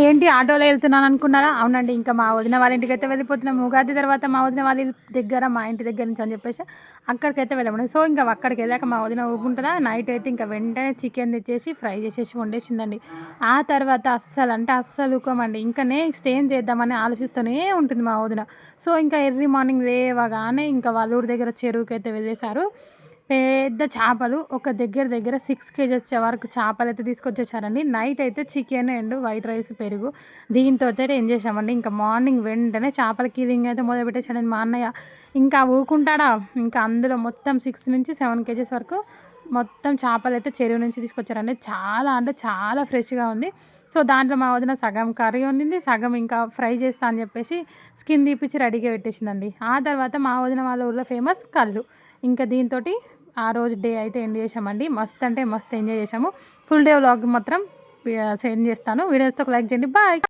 ఏంటి ఆటోలో వెళ్తున్నాను అనుకున్నారా? అవునండి. ఇంకా మా వదిన వాళ్ళ ఇంటికైతే వెళ్ళిపోతున్నాం. ఉగాది తర్వాత మా వదిన వాళ్ళ దగ్గర మా ఇంటి దగ్గర నుంచి అని చెప్పేసి అక్కడికైతే వెళ్ళామండి. సో, ఇంకా అక్కడికి వెళ్ళాక మా వదిన ఊరుకుంటదా, నైట్ అయితే ఇంకా వెంటనే చికెన్ తెచ్చేసి ఫ్రై చేసేసి వండేసిందండి. ఆ తర్వాత అస్సలు ఊకోమండి. ఇంకా నెక్స్ట్ ఏం చేద్దామని ఆలోచిస్తూనే ఉంటుంది మా వదిన. సో, ఇంకా ఎర్లీ మార్నింగ్ లేవగానే ఇంకా వాళ్ళ ఊరి దగ్గర చెరువుకైతే వెళ్ళేశారు. పెద్ద చేపలు ఒక దగ్గర 6 కేజెస్ వరకు చేపలైతే తీసుకొచ్చేసారండి. నైట్ అయితే చికెన్ అండ్ వైట్ రైస్, పెరుగు దీనితోటైతే ఏం చేశామండి, ఇంకా మార్నింగ్ వెంటనే చేపల కీలింగ్ అయితే మొదలుపెట్టేసాడండి మా అన్నయ్య. ఇంకా ఊకుంటాడా, ఇంకా అందులో మొత్తం 6-7 కేజెస్ వరకు మొత్తం చేపలైతే చెరువు నుంచి తీసుకొచ్చారండి. చాలా అంటే చాలా ఫ్రెష్‌గా ఉంది. సో, దాంట్లో మా వదిన సగం కర్రీ వండింది, సగం ఇంకా ఫ్రై చేస్తా అని చెప్పేసి స్కిన్ తీపిచ్చి రెడీగా పెట్టేసిందండి. ఆ తర్వాత మా వదిన వాళ్ళ ఊర్లో ఫేమస్ కల్లు. ఇంకా దీనితోటి ఆ రోజు డే అయితే ఎండ్ చేశామండి. మస్త్ అంటే మస్త్ ఎంజాయ్ చేశాము. ఫుల్ డే వ్లాగ్ మాత్రం సెండ్ చేస్తాను. వీడియోస్‌తో ఒక లైక్ చేయండి. బాయ్.